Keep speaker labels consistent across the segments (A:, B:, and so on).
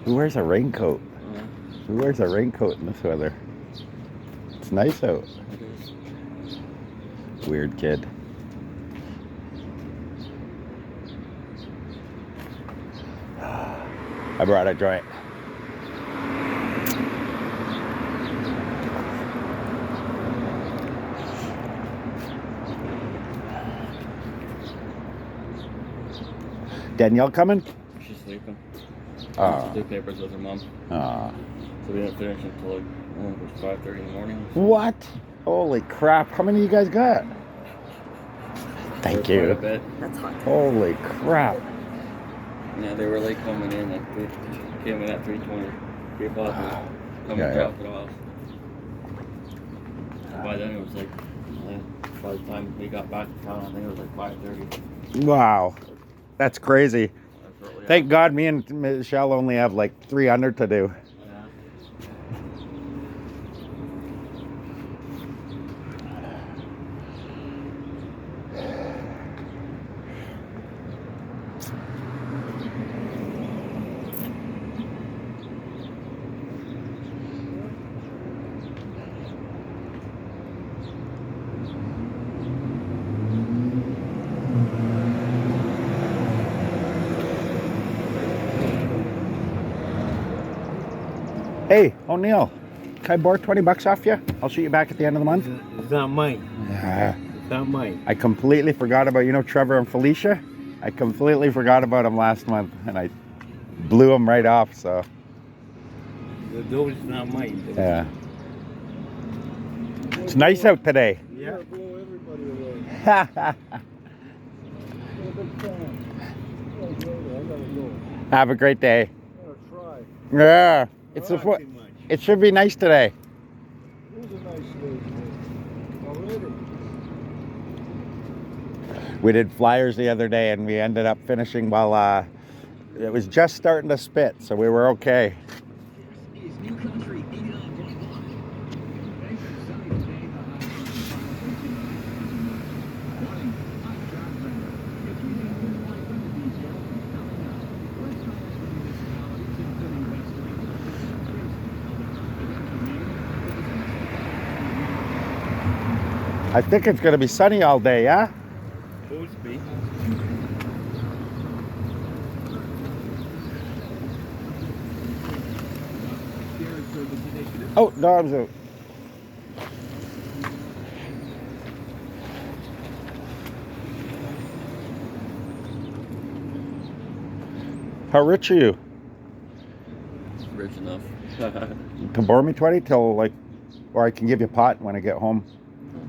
A: Who wears a raincoat? Who wears a raincoat in this weather? It's nice out.
B: It is.
A: Weird kid. I brought a joint. Danielle coming?
B: She's sleeping.
A: Oh.
B: She did papers with her mom.
A: Oh.
B: So we didn't finish until like, I think it was 5:30 in the morning.
A: What? Holy crap. How many you guys got? Thank
B: Quite a
A: you.
B: bit.
C: That's hot.
A: Holy crap.
B: Yeah, they were late coming in. Like they came in at 3:20. People had to come
A: Yeah,
B: and
A: yeah.
B: drop it off. So by then it was like, by the time we got back to town, I think it was like 5:30.
A: Wow. That's crazy.
B: That's early.
A: Thank God me and Michelle only have like 300 to do.
B: Yeah.
A: Hey, O'Neill, can I borrow 20 bucks off you? I'll shoot you back at the end of the month.
D: It's not mine.
A: Yeah.
D: It's not mine.
A: I completely forgot about, Trevor and Felicia? I completely forgot about them last month and I blew them right off, so
D: The dough is not mine.
A: yeah. It's nice out today.
D: Yeah.
E: Blow everybody away. I'm a big fan. Oh, Jody, I gotta go.
A: Have a great day.
E: I'm gonna try.
A: Yeah. It's
D: Not
A: the
D: too much.
A: It should be nice today.
E: It was a nice day already.
A: We did flyers the other day and we ended up finishing while it was just starting to spit, so we were okay.
F: Is New Country 89.1. Thanks for sunny today. Morning. I'm John Bender. If you need good light window details, coming up. West Island Municipalities, including West
A: I think it's going to be sunny all day, yeah?
D: Supposed to be.
A: Oh, Dom's out. How rich are you?
B: Rich enough.
A: You can borrow me 20 till or I can give you pot when I get home.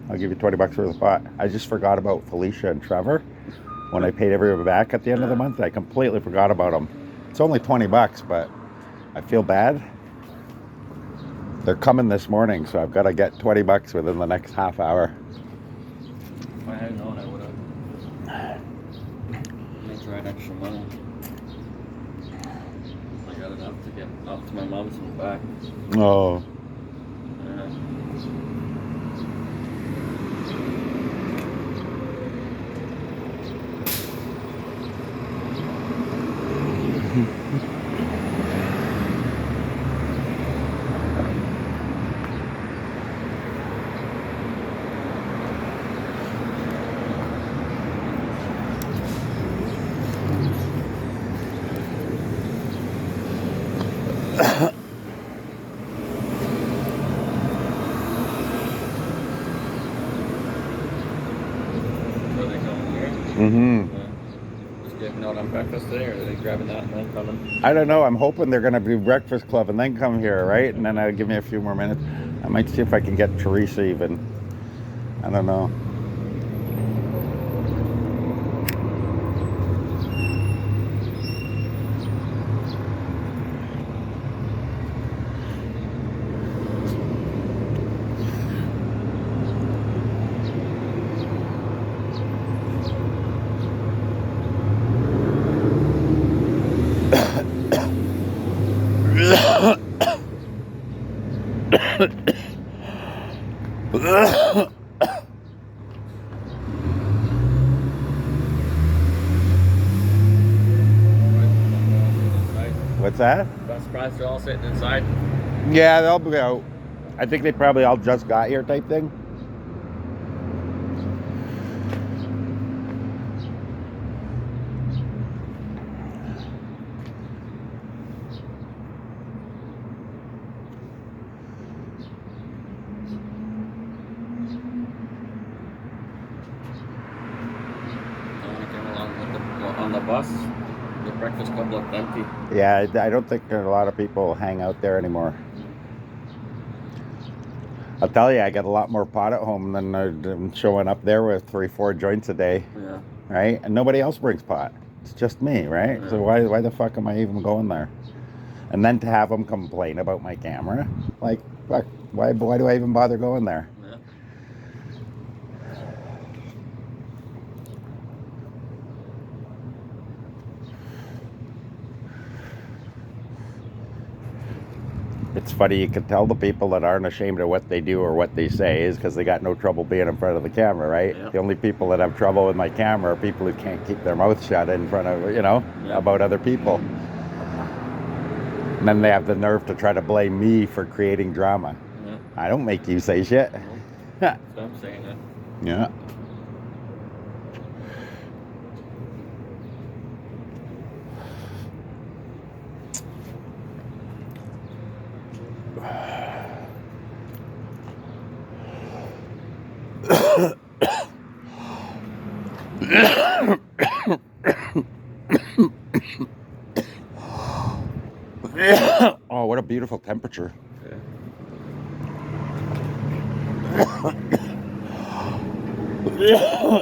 A: I'll give you 20 bucks worth of pot. I just forgot about Felicia and Trevor when I paid everybody back at the end of the month. I completely forgot about them. It's only 20 bucks, but I feel bad. They're coming this morning, so I've got to get 20 bucks within the next half hour.
B: If I had known, I would have. I tried extra money. I got enough to get up to my mom's and back.
A: Oh.
B: Yeah. So they coming here?
A: Mm-hmm.
B: Just getting out on breakfast today, or are they grabbing that and then coming?
A: I don't know. I'm hoping they're going to do Breakfast Club and then come here, right? And then give me a few more minutes. I might see if I can get Teresa even. I don't know. What's that?
B: I'm surprised they're all sitting inside.
A: Yeah, they'll be out. I think they probably all just got here type thing.
B: When I came along with on the bus, the Breakfast Club looked empty.
A: Yeah, I don't think a lot of people hang out there anymore. I'll tell you, I got a lot more pot at home than I'm showing up there with 3-4 joints a day,
B: Yeah.
A: right? And nobody else brings pot. It's just me, right?
B: Yeah.
A: So why the fuck am I even going there? And then to have them complain about my camera, like, fuck, why do I even bother going there?
B: Yeah.
A: It's funny, you can tell the people that aren't ashamed of what they do or what they say is because they got no trouble being in front of the camera, right?
B: Yeah.
A: The only people that have trouble with my camera are people who can't keep their mouth shut in front of,
B: Yeah.
A: about other people. And then they have the nerve to try to blame me for creating drama.
B: Yeah.
A: I don't make you say shit.
B: That's what I'm saying.
A: Yeah. Oh, what a beautiful temperature.
B: Yeah.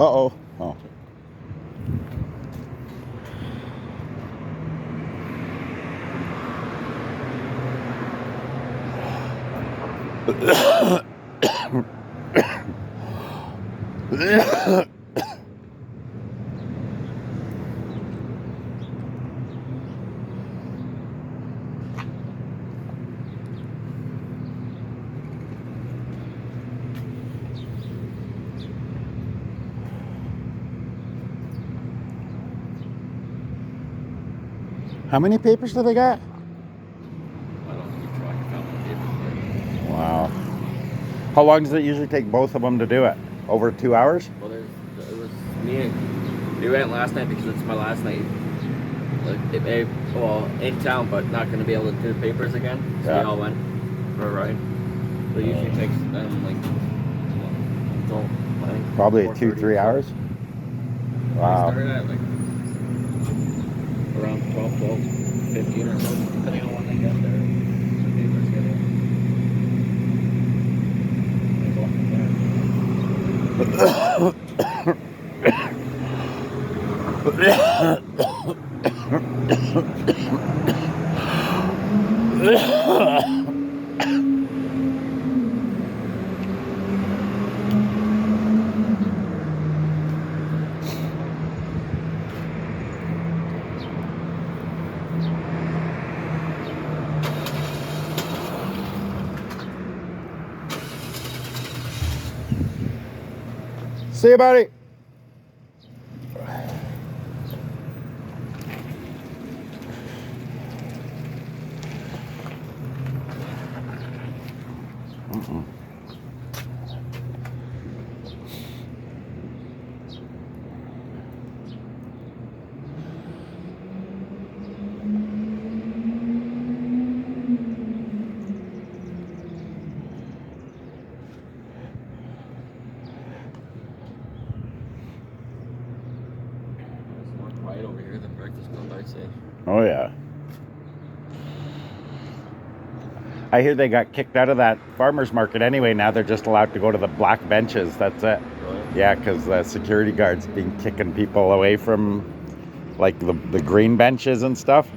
A: Uh-oh. Oh. How many papers do they got?
B: I don't keep track of how many papers.
A: Wow. How long does it usually take both of them to do it? Over 2 hours?
B: Well, it was me and we went last night because it's my last night. In town, but not going to be able to do the papers again. So
A: Yeah.
B: we all went for a ride. So it usually takes them until I think
A: Probably
B: 4:30.
A: 2-3 hours?
B: We
A: Wow.
B: started at around 12:15 or so, depending on when they get there. The papers get in. They go
A: See you, buddy. Mm-mm.
B: It's more quiet over here than Breakfast Club, I'd say.
A: Oh yeah. I hear they got kicked out of that farmers market anyway. Now they're just allowed to go to the black benches. That's it.
B: Really?
A: Yeah, because the security guards been kicking people away from like the green benches and stuff,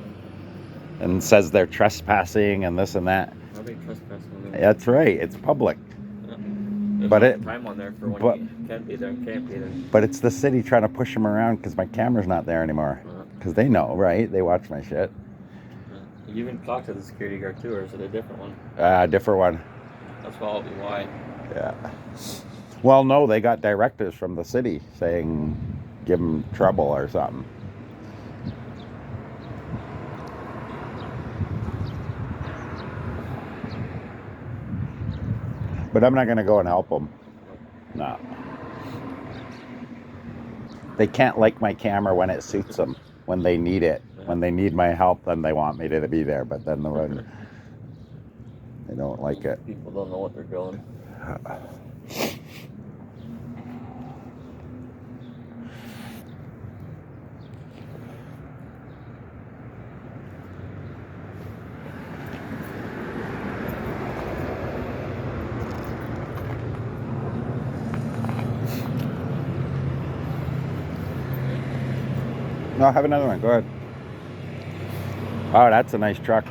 A: and says they're trespassing and this and that.
B: How big trespassing?
A: That's right. It's public,
B: There's
A: but
B: no
A: it-
B: time on there for when
A: but-
B: you can't be there and can't be there.
A: but it's the city trying to push them around because my camera's not there anymore. Because they know, right? They watch my shit.
B: You even talk to the security guard too, or is it a different one?
A: Different one.
B: That's probably why.
A: Yeah. Well, no, they got directives from the city saying give them trouble or something. But I'm not going to go and help them. No. They can't like my camera when it suits them, when they need it. When they need my help, then they want me to be there. But then when they don't like it.
B: People don't know what they're doing.
A: No, have another one. Go ahead. Oh, that's a nice truck.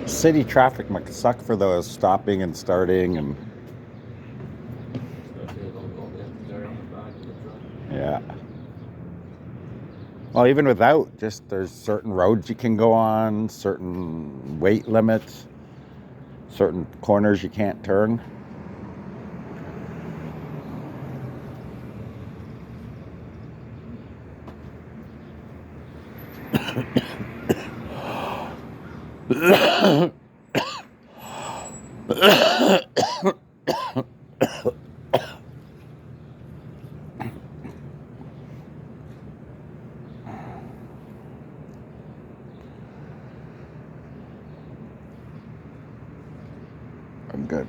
A: City traffic must suck for those stopping and starting and yeah. Well, even without, just there's certain roads you can go on, certain weight limits, certain corners you can't turn. I'm good.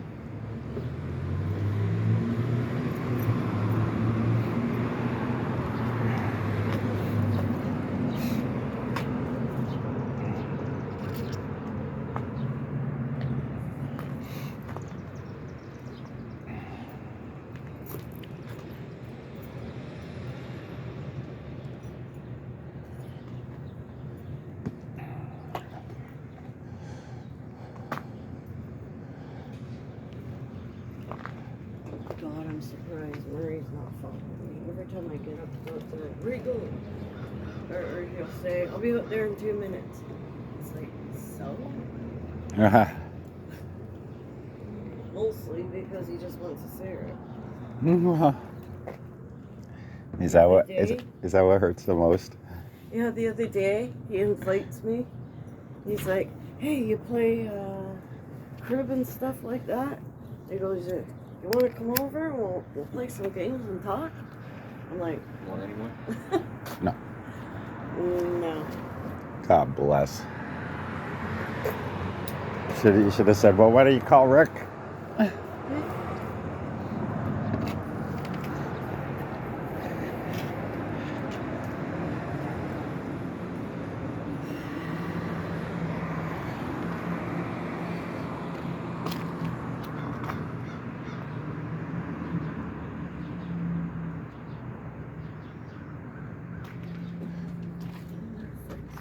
C: God, I'm surprised Murray's not following me. Every time I get up to go there, where you going? Or he'll say, I'll be out there in 2 minutes. It's like, so? Mostly because he just wants a cigarette.
A: Is that what
C: The other
A: is that what hurts the most?
C: Yeah, the other day he invites me. He's like, "Hey, you play crib and stuff like that?" He goes, "You want to come over? We'll play some games and talk." I'm like,
B: Want anyone?
C: No.
A: God bless. You should have said, well, why don't you call Rick?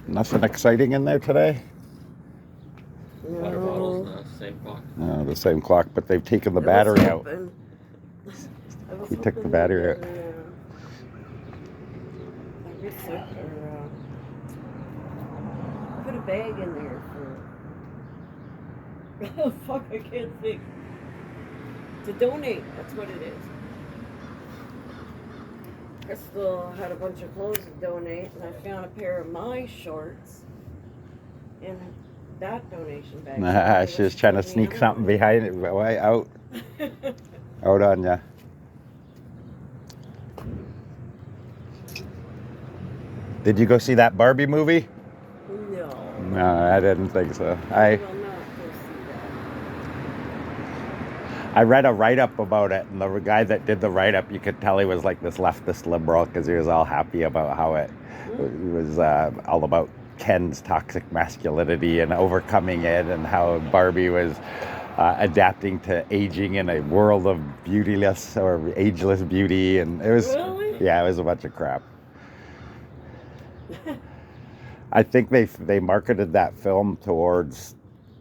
A: Nothing exciting in there today?
B: Water
C: No.
B: bottles, same clock.
A: No, the same clock, but they've taken the
C: I was
A: battery out.
C: hoping- I was
A: You took the
C: hoping
A: battery
C: that,
A: out.
C: I guess put a bag in there for. Oh fuck! I can't think. To donate. That's what it is. Crystal had a bunch of clothes to donate, and I found a pair of my shorts in that donation bag.
A: Nah, she was trying to sneak something behind it, way out on ya. Did you go see that Barbie movie?
C: No.
A: No, I didn't think so.
C: I will not go see
A: I read a write-up about it, and the guy that did the write-up, you could tell he was like this leftist liberal because he was all happy about how it was all about Ken's toxic masculinity and overcoming it, and how Barbie was adapting to aging in a world of beautyless or ageless beauty, and it was
C: Really?
A: yeah, it was a bunch of crap. I think they marketed that film towards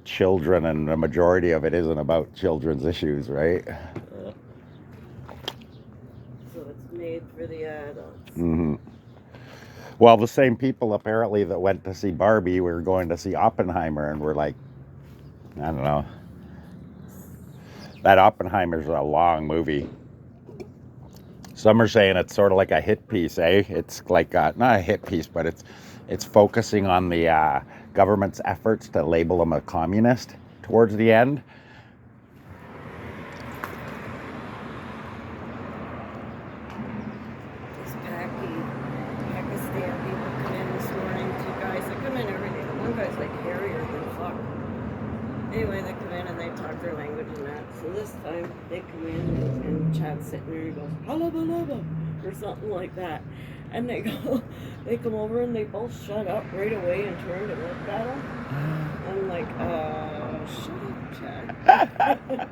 A: children, and the majority of it isn't about children's issues, right?
C: So it's made for the adults.
A: Hmm. Well, the same people apparently that went to see Barbie were going to see Oppenheimer, and we're like, I don't know. That Oppenheimer's a long movie. Some are saying it's sort of like a hit piece, eh? It's like not a hit piece, but it's focusing on the government's efforts to label him a communist towards the end.
C: This Pakistan people come in this morning. Two guys, they come in every day. One guy's like hairier than fuck. Anyway, they come in and they talk their language and that. So this time they come in and Chad's sitting there. He goes, "Halaba," or something like that. And they come over and they both shut up right away and turn to look at him. I'm like, shut up, Chad.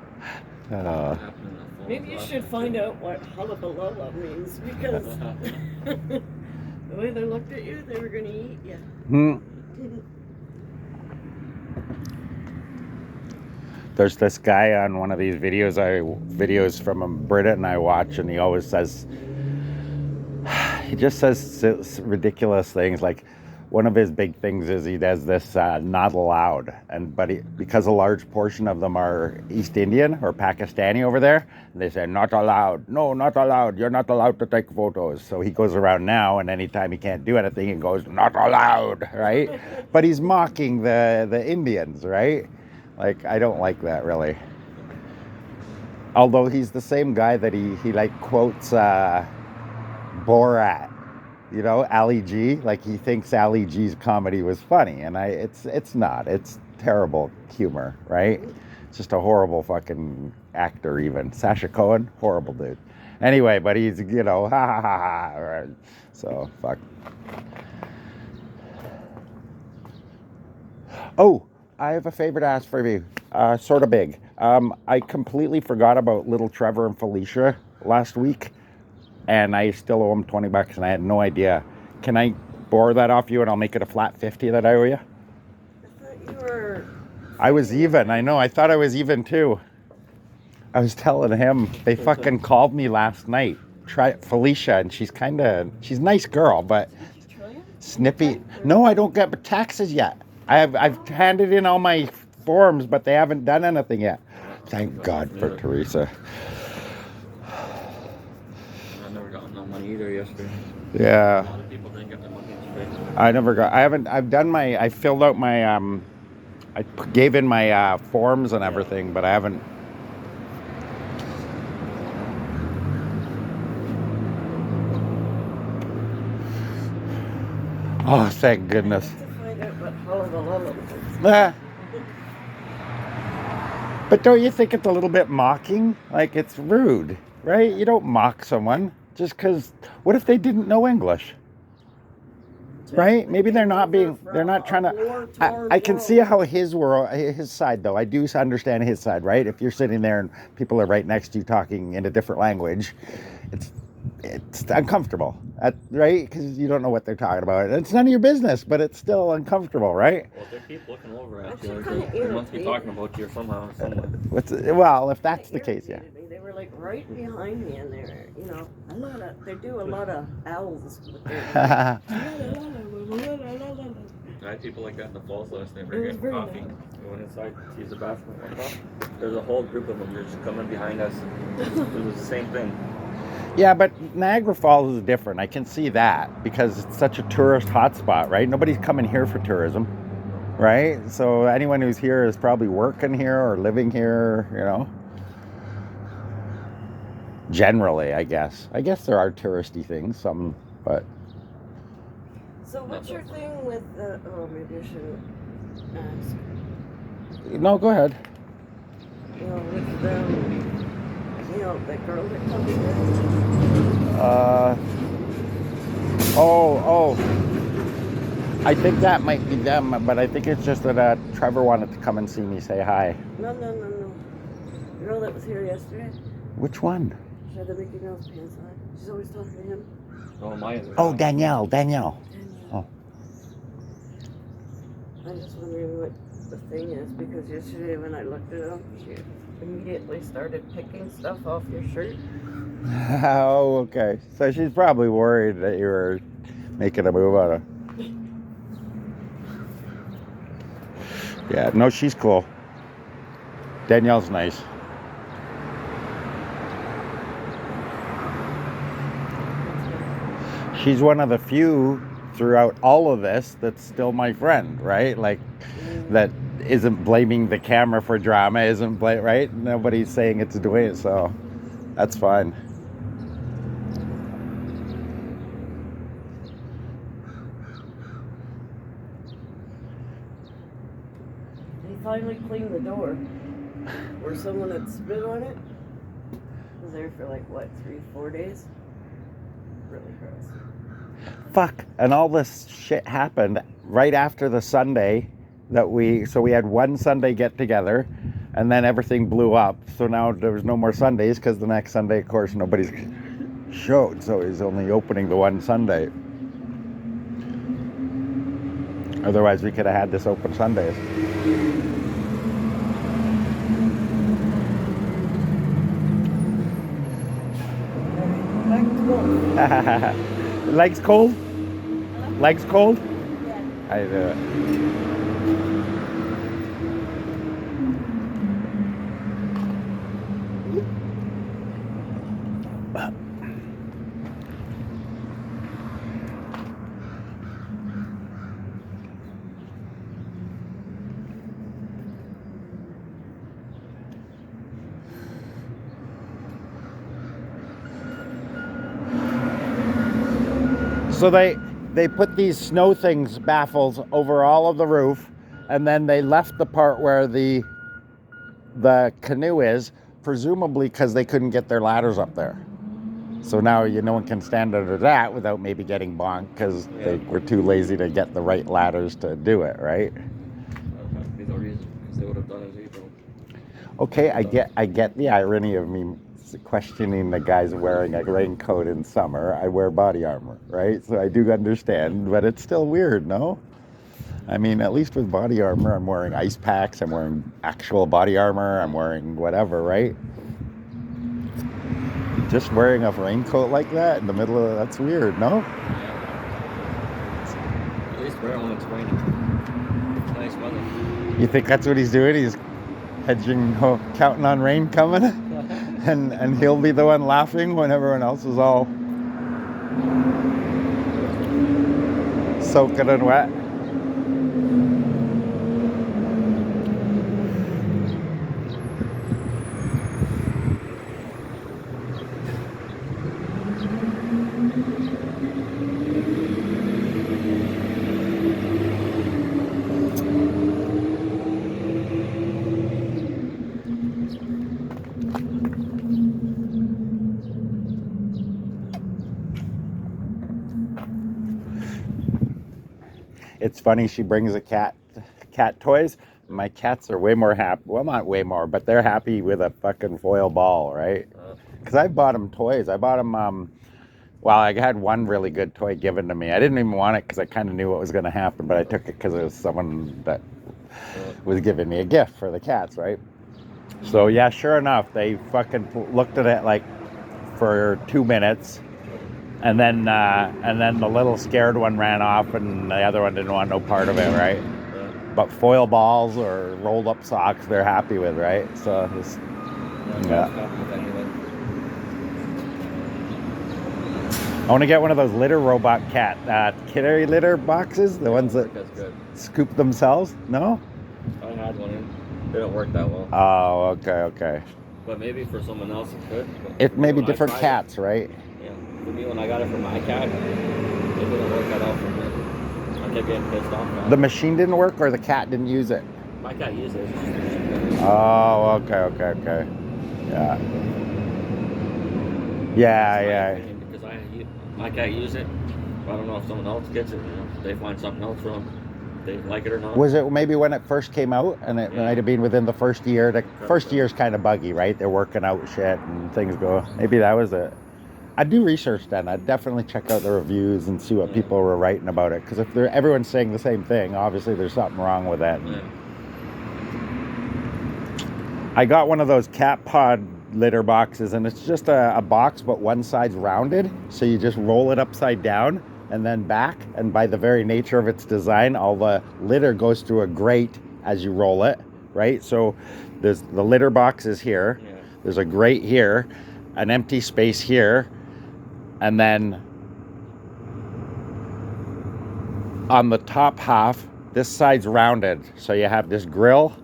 C: Maybe you should find out what halabalala means, because the way they looked at you, they were going to eat you.
A: There's this guy on one of these videos from Britta and I watch, and he always says, he just says ridiculous things. Like, one of his big things is he does this not allowed, because a large portion of them are East Indian or Pakistani over there, and they say not allowed. No, not allowed. You're not allowed to take photos. So he goes around now, and anytime he can't do anything, he goes not allowed, right? But he's mocking the Indians, right? Like, I don't like that really. Although he's the same guy that he like quotes Borat. You know, Ali G, like he thinks Ali G's comedy was funny, and it's not. It's terrible humor, right? It's just a horrible fucking actor. Even Sacha Cohen, horrible dude. Anyway, but he's, you know, ha ha ha ha. Right? So fuck. Oh, I have a favor to ask for you. Sort of big. I completely forgot about little Trevor and Felicia last week, and I still owe them $20, and I had no idea. Can I borrow that off you, and I'll make it a flat 50 that I owe you?
C: I thought you were.
A: I was even. I know. I thought I was even too. I was telling him, they fucking called me last night. Try Felicia, and she's a nice girl, but
C: Did you try it?
A: snippy. No, I don't get taxes yet. I've handed in all my forms, but they haven't done anything yet. Thank God for Teresa.
B: I've never gotten no money either yesterday.
A: Yeah.
B: A lot of people didn't get their money yesterday.
A: I filled out my, gave in my forms and everything, but I haven't. Oh, thank goodness.
C: To find out what hullabaloo is.
A: Ah. But don't you think it's a little bit mocking? Like, it's rude, right? You don't mock someone just because, what if they didn't know English? Right? Maybe they're not trying to. I can see how his side though. I do understand his side, right? If you're sitting there and people are right next to you talking in a different language, it's uncomfortable, right? Because you don't know what they're talking about. And it's none of your business, but it's still uncomfortable, right?
B: Well, they keep looking over at you.
C: Actually,
B: Like they must be talking about you somehow.
A: Well, if that's the case, yeah.
C: Irritated me. They were like right behind me, and they're, they do a lot of L's with their.
B: I had people like that in the falls last night.
C: It
B: We were
C: was
B: getting
C: very
B: coffee.
C: loud.
B: We went inside to use the bathroom. And whatnot. There's a whole group of them just coming behind us. It was the same thing.
A: Yeah, but Niagara Falls is different. I can see that because it's such a tourist hotspot, right? Nobody's coming here for tourism, right? So anyone who's here is probably working here or living here, Generally, I guess. I guess there are touristy things, some, but.
C: So what's your thing with the? Oh, maybe I shouldn't ask.
A: No, go ahead.
C: With them. That girl that comes here.
A: I think that might be them, but I think it's just that Trevor wanted to come and see me say hi.
C: No. The girl that was here yesterday.
A: Which one?
C: She had the Mickey Mouse pants on. She's always talking to him.
B: Oh, Maya's.
A: Oh, Danielle. Oh.
C: I'm just wondering what the thing is, because yesterday when I looked at him, she immediately started picking stuff off your shirt.
A: Oh, okay. So she's probably worried that you were making a move on her. Yeah, no, she's cool. Danielle's nice. She's one of the few throughout all of this that's still my friend, right? Like, that isn't blaming the camera for drama, right? Nobody's saying it's Dwayne, so that's fine.
C: He finally cleaned the door where someone had spit on it. Was there for 3-4 days? Really gross.
A: Fuck, and all this shit happened right after the Sunday so we had one Sunday get together, and then everything blew up. So now there was no more Sundays because the next Sunday, of course, nobody's showed. So he's only opening the one Sunday. Otherwise, we could have had this open Sundays. Legs cold? Legs cold?
C: Yeah.
A: I do it. So they put these snow things, baffles, over all of the roof, and then they left the part where the canoe is, presumably because they couldn't get their ladders up there. So now no one can stand under that without maybe getting bonked because they were too lazy to get the right ladders to do it, right?
B: There's no reason, because they would have done it April.
A: Okay, I get the irony of me questioning the guys wearing a raincoat in summer. I wear body armor, right? So I do understand, but it's still weird, no? I mean, at least with body armor, I'm wearing ice packs, I'm wearing actual body armor, I'm wearing whatever, right? Just wearing a raincoat like that in the middle of that's weird, no?
B: At least wear it when it's raining. It's nice weather.
A: You think that's what he's doing? He's hedging, counting on rain coming? And he'll be the one laughing when everyone else is all Soaking and wet. It's funny, she brings a cat toys. My cats are way more happy. Well, not way more, but they're happy with a fucking foil ball, right? Because I bought them toys. I bought them, well, I had one really good toy given to me. I didn't even want it because I kind of knew what was going to happen, but I took it because it was someone that was giving me a gift for the cats, right? So, yeah, sure enough, they fucking looked at it like for 2 minutes. And then the little scared one ran off, and the other one didn't want no part of it, right? But foil balls or rolled up socks, they're happy with, right? So, yeah. I want to get one of those litter robot kitty litter boxes, the ones that
B: That's good.
A: scoop themselves. No?
B: I had one. They don't work that well.
A: Oh, okay.
B: But maybe for someone else it could. But
A: It may be
B: when I
A: different
B: tried
A: cats, right?
B: It, yeah. For me, when I got it for my cat, it didn't work that out for me. I kept getting pissed off.
A: The machine didn't work, or the cat didn't use it?
B: My cat used it.
A: Oh, okay. Yeah. Yeah.
B: Because my cat used it. I don't know if someone else gets it. You know, if they find something else wrong. If they like it or not.
A: Was it maybe when it first came out, and it might have been within the first year? The first year's kind of buggy, right? They're working out shit and things go. Maybe that was it. I'd do research then. I'd definitely check out the reviews and see what people were writing about it. Because if everyone's saying the same thing, obviously there's something wrong with that.
B: Yeah.
A: I got one of those cat pod litter boxes, and it's just a box, but one side's rounded. So you just roll it upside down and then back. And by the very nature of its design, all the litter goes through a grate as you roll it, right? So there's the litter box is here.
B: Yeah.
A: There's a grate here, an empty space here, and then on the top half, this side's rounded. So you have this grill,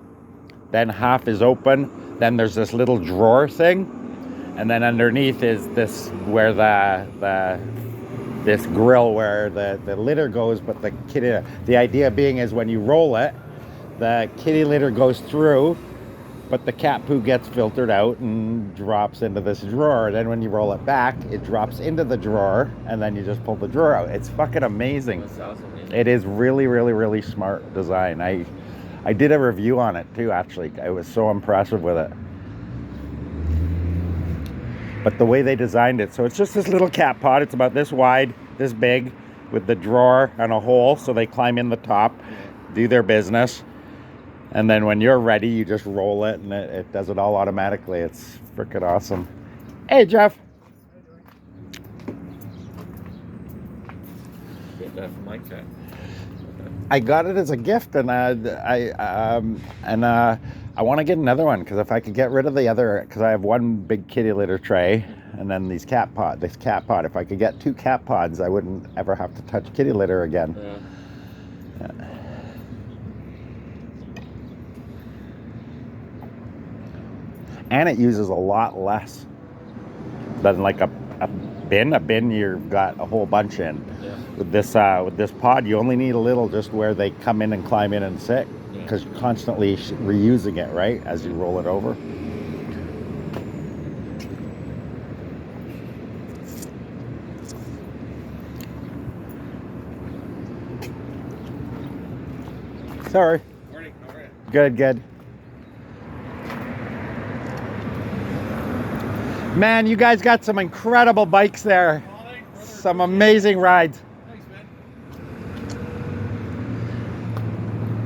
A: then half is open, then there's this little drawer thing, and then underneath is this where this grill where the litter goes, but the idea being is when you roll it, the kitty litter goes through, but the cat poo gets filtered out and drops into this drawer. Then when you roll it back, it drops into the drawer, and then you just pull the drawer out. It's fucking amazing.
B: That sounds amazing.
A: It is really, really, really smart design. I did a review on it too, actually. I was so impressive with it. But the way they designed it, so it's just this little cat pod. It's about this wide, this big, with the drawer and a hole, so they climb in the top, do their business. And then when you're ready, you just roll it, and it does it all automatically. It's freaking awesome. Hey, Jeff.
B: Get that from my cat.
A: I got it as a gift, and I want to get another one, because if I could get rid of the other, because I have one big kitty litter tray, and then this cat pod. If I could get 2 cat pods, I wouldn't ever have to touch kitty litter again.
B: Yeah.
A: And it uses a lot less than like a bin. A bin you've got a whole bunch in.
B: Yeah.
A: With this pod, you only need a little just where they come in and climb in and sit, because you're constantly reusing it, right, as you roll it over. Sorry.
D: Morning, how are you?
A: Good. Man, you guys got some incredible bikes there. Some amazing rides.
D: Thanks, man.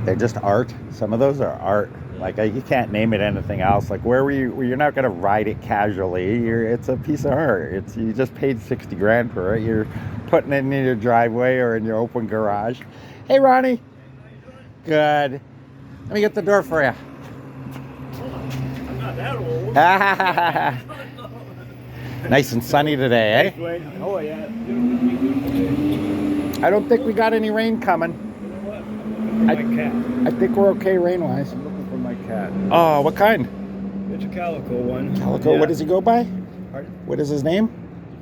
A: They're just art. Some of those are art. Like you can't name it anything else. Like where you're not gonna ride it casually. It's a piece of art. You just paid 60 grand for it. You're putting it in your driveway or in your open garage. Hey, Ronnie. Good. Let me get the door for you.
D: I'm not that old.
A: Nice and sunny today,
D: Nice rain. Oh, yeah.
A: eh? I don't think we got any rain coming.
D: My cat.
A: I think we're okay rain-wise.
D: I'm looking for my cat.
A: Oh, what kind?
D: It's a calico one.
A: Calico.
D: Yeah.
A: What does he go by?
D: Pardon?
A: What is his name?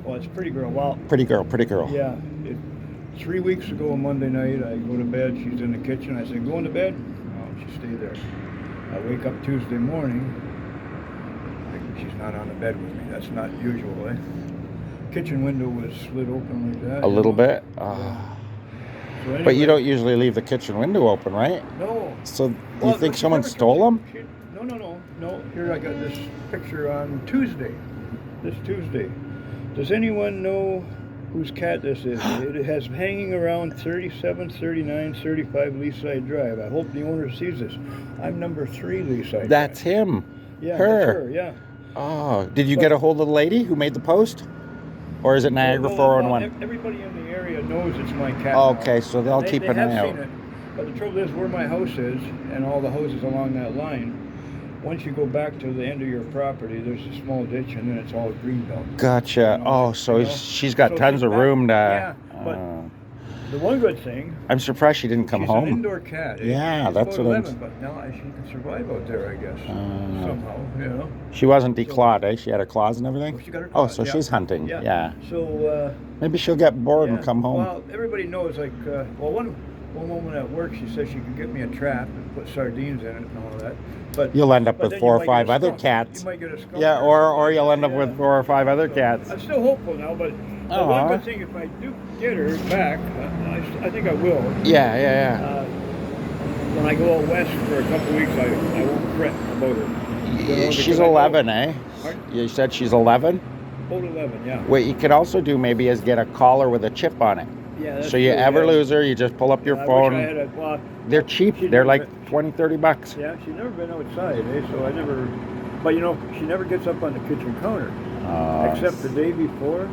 D: Well, it's Pretty Girl. Well,
A: Pretty girl. Pretty girl.
D: yeah. 3 weeks ago on Monday night, I go to bed. She's in the kitchen. I say, "Going to bed?" No, she stayed there. I wake up Tuesday morning. She's not on the bed with me. That's not usual, eh? Kitchen window was slid open like that.
A: A little bit.
D: So
A: But you
D: anyway-
A: don't usually leave the kitchen window open, right?
D: No.
A: So you
D: Well,
A: think
D: she
A: someone
D: never
A: stole
D: comes-
A: them?
D: No. Here I got this picture on Tuesday. This Tuesday. Does anyone know whose cat this is? It has hanging around 37, 39, 35 Leaside Drive. I hope the owner sees this. I'm number 3 Leaside
A: That's
D: Drive.
A: him.
D: Yeah,
A: her.
D: That's her, yeah.
A: Oh, did you get a hold of the lady who made the post? Or is it Niagara
D: Well,
A: 411?
D: everybody in the area knows it's my cat.
A: Okay,
D: now.
A: so they'll keep
D: they
A: an
D: have
A: eye out.
D: seen it. But the trouble is, where my house is, and all the houses along that line, once you go back to the end of your property, there's a small ditch, and then it's all green belt.
A: Gotcha.
D: You know,
A: Oh, so
D: you know?
A: she's got
D: So
A: tons
D: she's
A: of
D: back-
A: room to.
D: Yeah, but
A: uh,
D: the one good thing,
A: I'm surprised she didn't come
D: she's
A: home.
D: an indoor cat.
A: Yeah,
D: She's
A: that's
D: about
A: what I'm-
D: 11, but now she can survive out there, I guess.
A: Uh,
D: Somehow, you know.
A: She wasn't declawed, eh? She had her claws and everything?
D: Well, she got her
A: Oh,
D: claws,
A: so
D: yeah.
A: she's hunting. Yeah.
D: So,
A: Maybe she'll get bored and
D: yeah.
A: come home.
D: Well, everybody knows, like, one woman at work, she said she could get me a trap and put sardines in it and all that. But
A: You'll end up
D: but
A: with
D: then
A: 4
D: you
A: or
D: might
A: 5
D: get a
A: other
D: skunk.
A: cats.
D: You might get a skunk.
A: Yeah, or you'll end up
D: Yeah.
A: with 4 or 5 other cats.
D: I'm still hopeful now, but
A: Aw.
D: one good thing, if I do get her back, I think I will.
A: Yeah.
D: When I go out west for a couple weeks, I won't fret about her. You know,
A: She's
D: because I know-
A: 11, eh?
D: Pardon?
A: You said she's 11?
D: About 11, yeah.
A: What you could also do maybe is get a collar with a chip on it.
D: Yeah, that's
A: So you
D: true,
A: ever
D: yeah.
A: lose her, you just pull up your
D: I wish
A: phone.
D: I had a, well,
A: They're cheap.
D: She's
A: They're
D: never
A: like 20, 30 bucks.
D: yeah, she's never been outside, eh? So I never. But you know, she never gets up on the kitchen counter. Except the day before,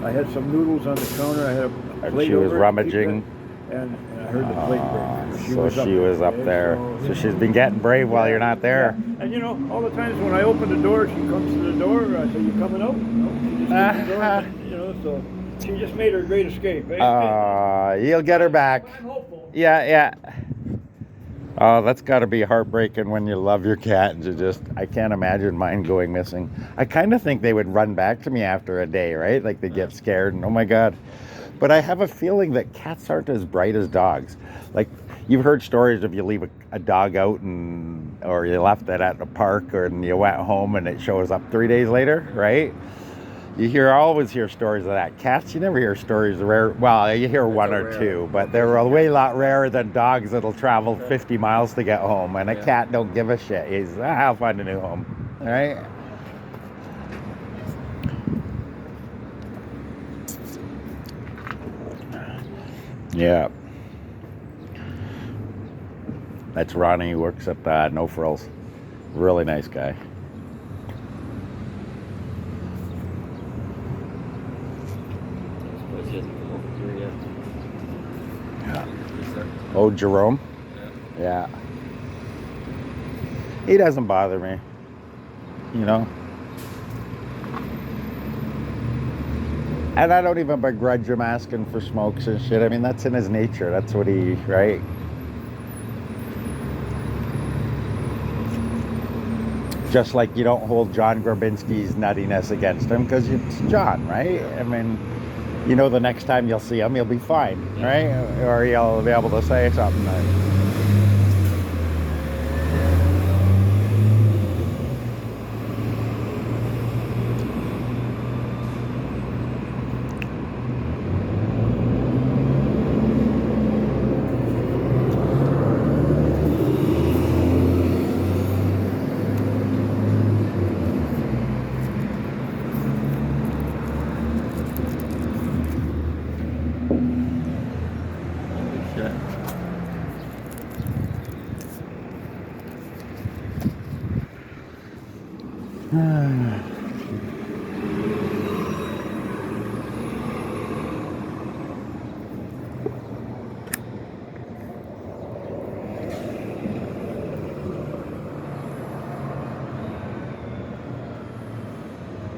D: I had some noodles on the counter. I had a
A: And
D: plate
A: she was
D: over it,
A: rummaging.
D: and I heard the plate break.
A: So she was up
D: eh?
A: there. So she's been getting brave while you're not there.
D: Yeah. And you know, all the times when I open the door, she comes to the door. I say, "You coming out?" No, she just opens the door, and, you know, so she just made her great escape. Eh?
A: You'll get her back.
D: I'm hopeful.
A: Yeah. Oh, that's got to be heartbreaking when you love your cat and you just, I can't imagine mine going missing. I kind of think they would run back to me after a day, right? Like they get scared and oh my God. But I have a feeling that cats aren't as bright as dogs. Like you've heard stories of you leave a dog out or you left it at a park and you went home and it shows up 3 days later, right? You always hear stories of that. Cats, you never hear stories rare. Well, you hear one or
B: rare.
A: two, but they're a way lot rarer than dogs that'll travel 50 miles to get home. And a
B: Yeah.
A: cat don't give a shit. He's, I'll find a new home, right? Yeah. That's Ronnie who works at No Frills. Really nice guy.
B: Suppose he hasn't come over here yet.
A: Yeah.
B: He's there.
A: Oh, Jerome?
B: Yeah.
A: Yeah. He doesn't bother me. You know? And I don't even begrudge him asking for smokes and shit. I mean, that's in his nature. That's what he, right? Just like you don't hold John Grabinski's nuttiness against him because it's John, right? I mean, you know, the next time you'll see him, he'll be fine, right? Or he'll be able to say something.
B: Holy shit.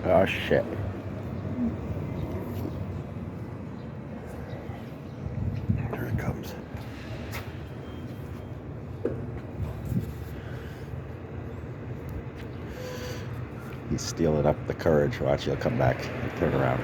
A: Oh shit. He's stealing up the courage. Watch, he'll come back. Turn around.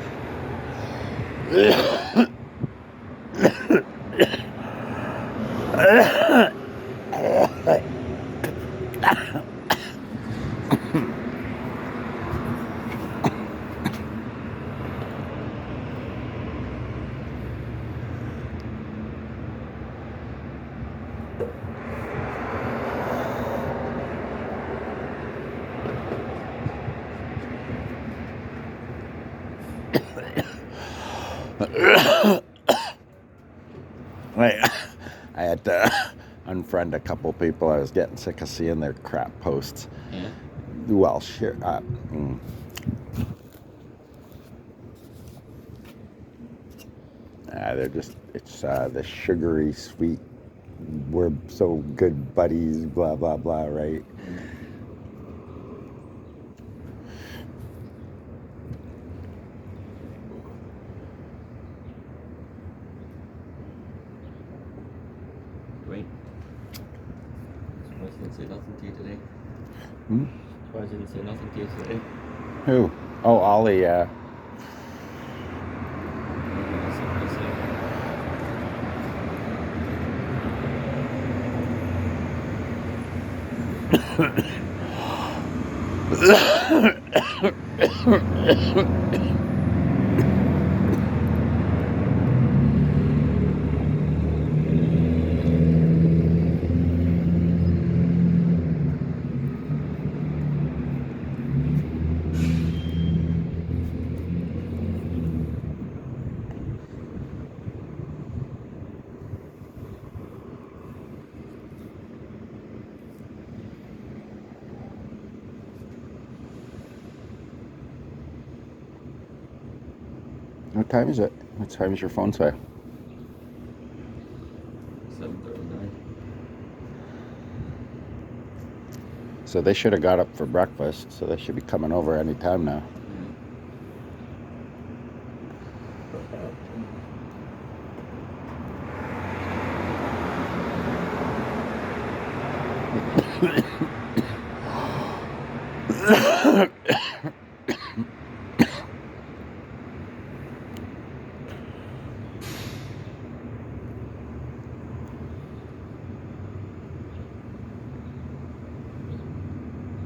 A: I had to unfriend a couple people. I was getting sick of seeing their crap posts.
B: Yeah.
A: Well, sure. They're just, it's the sugary sweet, we're so good buddies, blah, blah, blah, right?
B: Wait. Surprised he didn't say nothing to you today.
A: Hmm?
B: Surprised he didn't say nothing to you today.
A: Who? Oh, Ollie,
B: Yeah, something to say.
A: What time is it? What time is your phone say?
B: 7:39.
A: So they should have got up for breakfast, so they should be coming over any time now.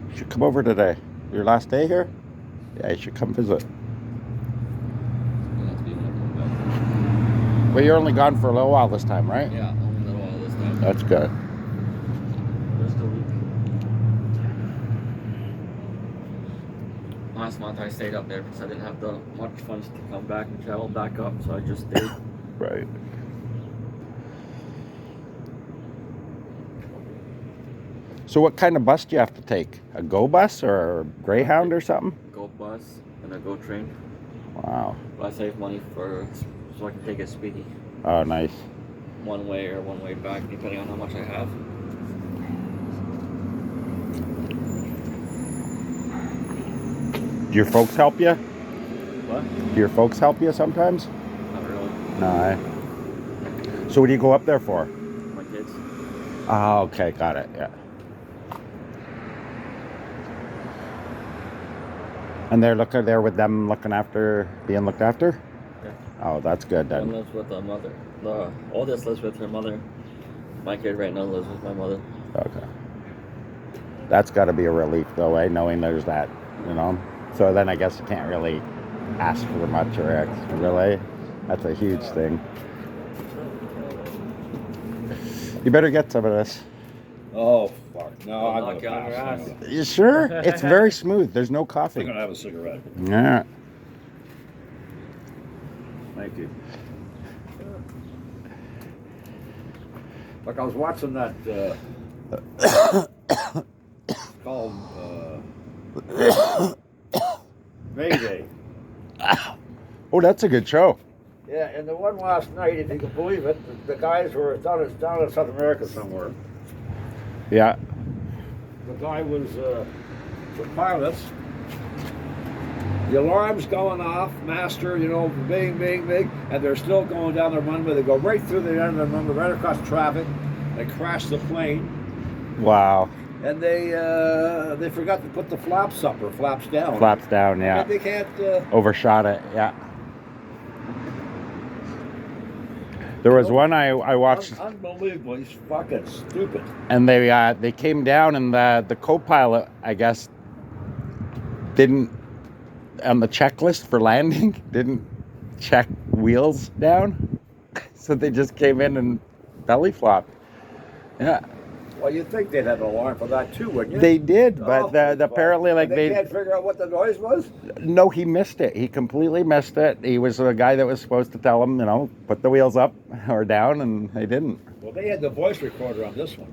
A: You should come over today. Your last day here? Yeah, you should come visit.
B: Gonna have to be when I come back.
A: Well, you're only gone for a little while this time, right?
B: Yeah, only a little while this time.
A: That's good.
B: Just a week. Last month I stayed up there because I didn't have the much funds to come back and travel back up, so I just stayed.
A: Right. So what kind of bus do you have to take? A Go bus or a Greyhound or something?
B: Go bus and a Go train.
A: Wow.
B: But I save money for so I can take a speedy
A: Oh, nice.
B: one way or one way back, depending on how much I have.
A: Do your folks help you?
B: What?
A: Do your folks help you sometimes?
B: Not really.
A: No. So what do you go up there for?
B: My kids.
A: Oh, okay, got it. Yeah. And they're there with them being looked after?
B: Yeah.
A: Oh, that's good
B: One
A: then.
B: lives with the mother. The oldest lives with her mother. My kid right now lives with my mother.
A: Okay. That's got to be a relief though, eh? Knowing there's that, you know? So then I guess you can't really ask for much or really. That's a huge thing. You better get some of this.
E: Oh, fuck. No,
B: I'll
E: I'm
B: knock
E: going
B: you
E: to
B: on your
E: pass.
B: ass.
A: You sure? It's very smooth. There's no
E: I'm
A: coffee.
E: going to have a cigarette.
A: Yeah.
E: Thank you. Like I was watching that, called, Mayday.
A: Oh, that's a good show.
E: Yeah, and the one last night, if you can believe it, the guys were down in South America somewhere.
A: Yeah.
E: The guy was the pilots. The alarm's going off, master, you know, bing, bing, bing, and they're still going down the runway. They go right through the end of the runway, right across traffic. They crash the plane.
A: Wow.
E: and they forgot to put the flaps up or flaps down.
A: Flaps down, yeah.
E: And they can't.
A: Overshot it, yeah. There was one I watched,
E: Unbelievable. He's fucking stupid.
A: and they came down, and the co-pilot, I guess, didn't, on the checklist for landing, didn't check wheels down, so they just came in and belly flopped. Yeah,
E: Well, you'd think they'd have an alarm for that too, wouldn't you?
A: they did, but
E: Oh,
A: apparently, like
E: and they can't figure out what the noise was.
A: no, he missed it. He completely missed it. He was the guy that was supposed to tell him, put the wheels up or down, and they didn't.
E: Well, they had the voice recorder on this one,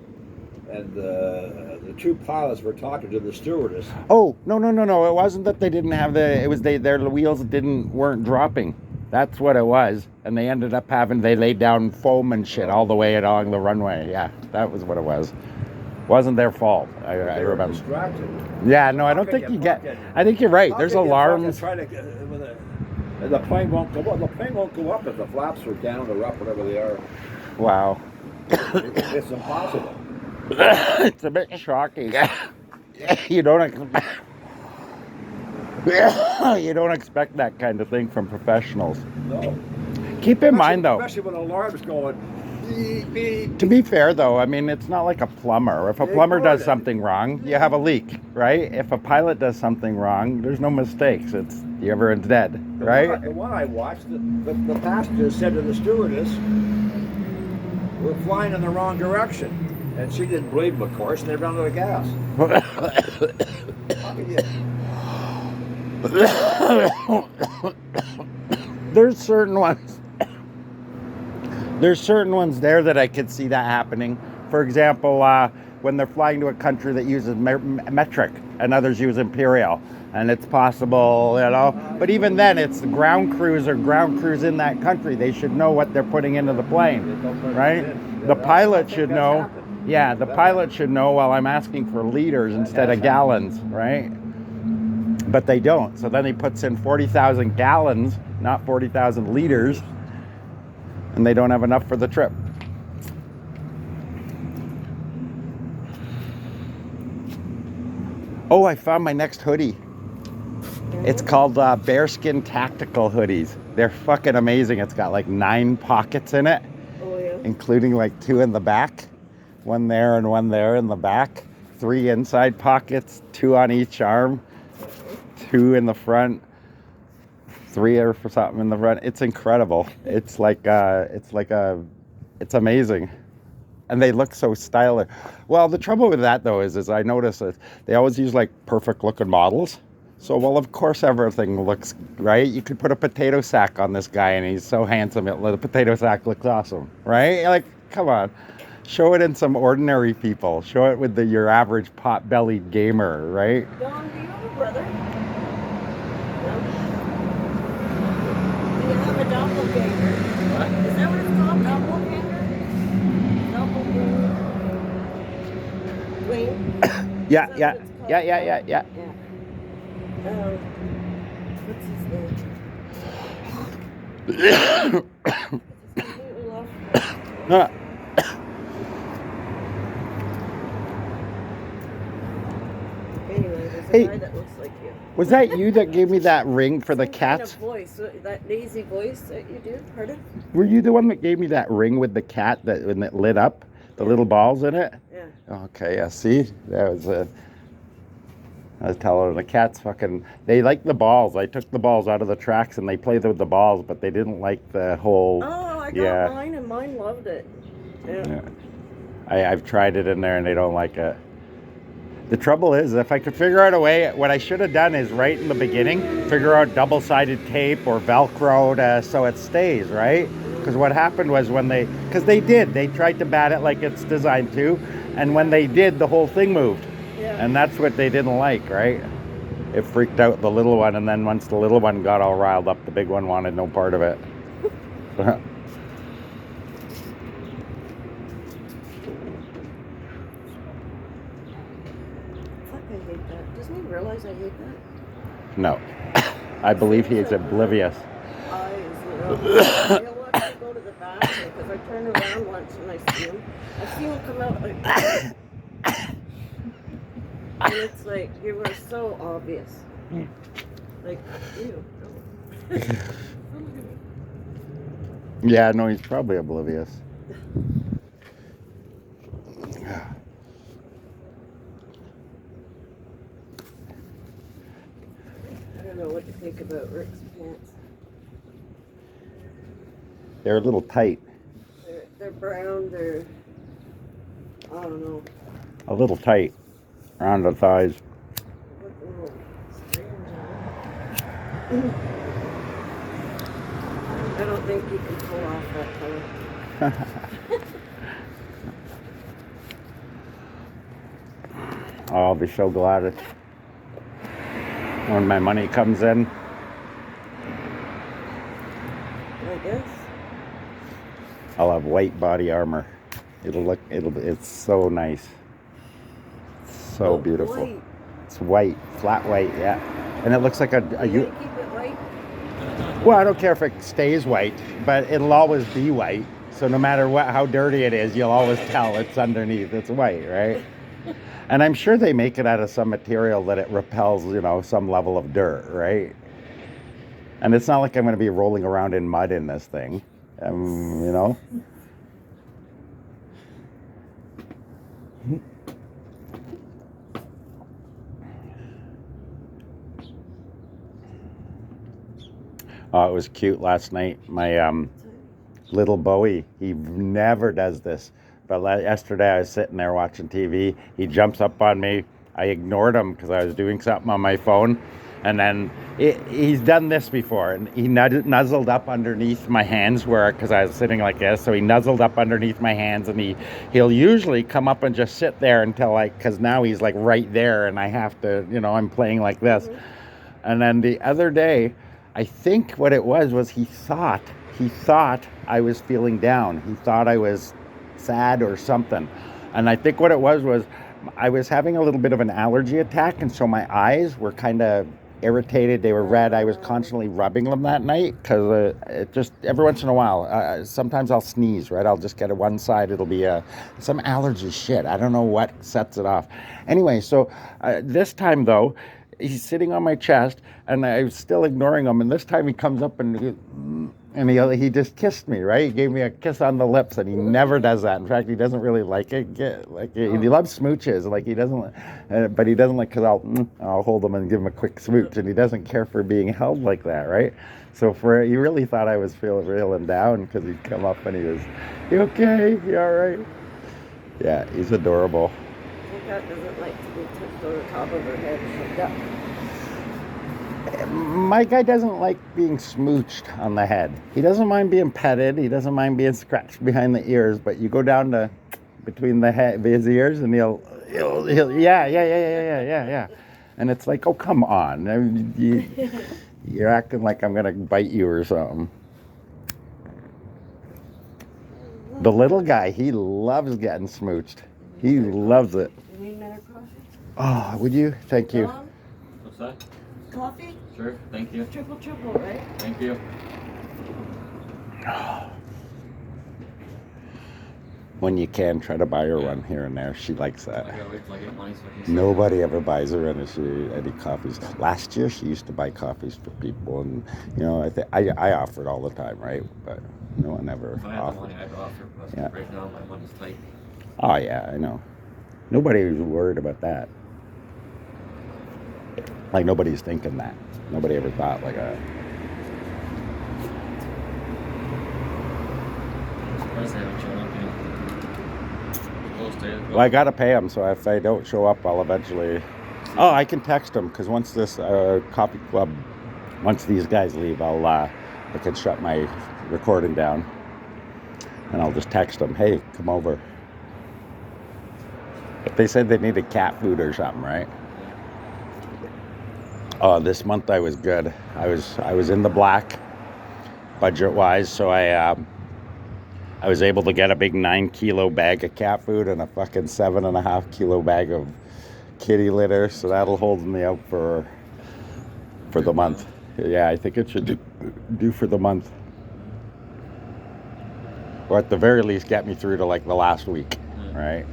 E: and the two pilots were talking to the stewardess.
A: Oh, no. It wasn't that they didn't have it was their wheels weren't dropping. That's what it was. And they ended up they laid down foam and shit all the way along the runway. Yeah, that was what it was. Wasn't their fault. I
E: They were
A: remember.
E: distracted.
A: Yeah, no, I
E: How
A: don't
E: can
A: think
E: you
A: you get.
E: fucking-
A: I think you're right.
E: How
A: There's
E: can you
A: alarms.
E: fucking try to and the plane won't go up. The plane won't go up if the flaps are down or up, whatever they are.
A: Wow.
E: It's impossible.
A: It's a bit shocking. You don't expect. You don't expect that kind of thing from professionals.
E: No.
A: Keep in mind, though.
E: Especially when alarm's going. Beep, beep.
A: To be fair, though, I mean, it's not like a plumber. If a
E: Yeah,
A: plumber does
E: good.
A: something wrong, you have a leak, right? If a pilot does something wrong, there's no mistakes. It's everyone's dead, right?
E: The one I watched, the passenger said to the stewardess, "We're flying in the wrong direction," and she didn't believe him, of course. And they ran out of gas. How can you-
A: There's certain ones. There's certain ones there that I could see that happening. For example, when they're flying to a country that uses metric and others use imperial, and it's possible, But even then, it's the ground crews in that country. They should know what they're putting into the plane, right? The pilot should know. Yeah, the pilot should know. While I'm asking for liters instead of gallons, right? But they don't. So then he puts in 40,000 gallons, not 40,000 liters, and they don't have enough for the trip. Oh, I found my next hoodie. It's called Bearskin Tactical Hoodies. They're fucking amazing. It's got like 9 pockets in it,
C: Oh yeah.
A: including like 2 in the back. One there and one there in the back. 3 inside pockets, 2 on each arm, 2 in the front, 3 or for something in the front. It's incredible. It's amazing. And they look so stylish. Well, the trouble with that though is I notice that they always use like perfect looking models. So, well, of course everything looks right. You could put a potato sack on this guy and he's so handsome. The potato sack looks awesome, right? Like, come on. Show it in some ordinary people. Show it with your average pot-bellied gamer, right?
C: Don, do you have a brother? No? Do you have a doppelganger? Is that what it's called? Doppelganger? Doppelganger? Wayne?
A: Yeah,
C: Is that
A: yeah,
C: what it's called?
A: yeah.
C: Yeah. What's his name? It's completely lost. Anyway, there's a
A: Hey.
C: guy that looks like you.
A: Was that you that gave me that ring for the
C: Same kind
A: cats?
C: of voice, that lazy voice that you do. Pardon?
A: Were you the one that gave me that ring with the cat when it lit up? The little balls in it?
C: Yeah.
A: Okay, yeah, see? That was I was telling her, the cats they like the balls. I took the balls out of the tracks and they played with the balls, but they didn't like the whole...
C: Oh, I got
A: Yeah.
C: mine and mine loved it. Yeah.
A: Yeah. I've tried it in there and they don't like it. The trouble is, if I could figure out a way, what I should have done is right in the beginning, figure out double-sided tape or Velcro so it stays, right? Because what happened was they tried to bat it like it's designed to, and when they did, the whole thing moved.
C: Yeah.
A: And that's what they didn't like, right? It freaked out the little one, and then once the little one got all riled up, the big one wanted no part of it.
C: Fuck, I hate that. Doesn't he realize I hate that?
A: No. I believe he is oblivious.
C: He'll watch me go to the bathroom because I turn around once and I see him. I see him come out like. And it's like, you were so obvious. Like, ew. No.
A: Yeah, no, he's probably oblivious.
C: I don't know what to think about Rick's pants.
A: They're a little tight.
C: They're brown, they're, I don't know,
A: A little tight around the thighs.
C: look a little strange on it. I don't think you can pull off that color.
A: I'll be so glad when my money comes in.
C: I guess.
A: I'll have white body armor. It's so nice. So
C: Oh,
A: beautiful.
C: white.
A: It's white, flat white, yeah. And it looks like
C: You gotta keep it white.
A: well, I don't care if it stays white, but it'll always be white. So no matter how dirty it is, you'll always tell it's underneath. It's white, right? And I'm sure they make it out of some material that it repels, some level of dirt, right? And it's not like I'm going to be rolling around in mud in this thing, Oh, it was cute last night. My little Bowie, he never does this. But yesterday I was sitting there watching TV. He jumps up on me. I ignored him because I was doing something on my phone. And then he's done this before. And he nuzzled up underneath my hands because I was sitting like this. So he nuzzled up underneath my hands. And he'll usually come up and just sit there until because now he's like right there. And I have to, I'm playing like this. Mm-hmm. And then the other day, I think what it was he thought I was feeling down. He thought I was sad or something. And I think what it was I was having a little bit of an allergy attack, and so my eyes were kind of irritated. They were red. I was constantly rubbing them that night because it just every once in a while, sometimes I'll sneeze, right? I'll just get one side. It'll be some allergy shit. I don't know what sets it off. Anyway, so this time though, he's sitting on my chest, and I was still ignoring him. And this time he comes up and he just kissed me, right? He gave me a kiss on the lips, and he never does that. In fact, he doesn't really like it. He loves smooches, like he doesn't, but he doesn't like because I'll hold him and give him a quick smooch, and he doesn't care for being held like that, right? So he really thought I was feeling down because he'd come up and he was, "You okay? You all right?" Yeah, he's adorable.
C: My cat doesn't like to be touched on the top of her head like that.
A: My guy doesn't like being smooched on the head. He doesn't mind being petted. He doesn't mind being scratched behind the ears. But you go down to between his ears, and he'll yeah. And it's like, oh, come on. I mean, you're acting like I'm gonna bite you or something. The little guy, he loves getting smooched. He loves it.
C: You need another coffee?
A: Oh, would you? Thank you.
C: Mom,
B: What's that?
C: coffee?
B: Sure, thank you.
C: Triple, right?
B: Thank you.
A: When you can, try to buy her one here and there. She likes that.
B: I gotta wait till I get money so I can
A: Nobody ever buys her any coffees. Last year, she used to buy coffees for people, and I offered all the time, right? But no one ever
B: If I had the
A: offered.
B: money, I'd offer. But
A: Yeah.
B: right now, my money's tight.
A: Oh yeah, I know. Nobody was worried about that. Like nobody's thinking that. Nobody ever thought like a.
B: Surprised they haven't shown up yet. Close to it.
A: Well, I gotta pay them, so if I don't show up, I'll eventually. Oh, I can text them because once this coffee club, once these guys leave, I can shut my recording down, and I'll just text them, "Hey, come over." They said they needed cat food or something, right? Oh, this month I was good. I was in the black, budget-wise, so I was able to get a big 9-kilo bag of cat food and a fucking 7.5-kilo bag of kitty litter. So that'll hold me out for the month. Yeah, I think it should do for the month, or at the very least get me through to like the last week, right?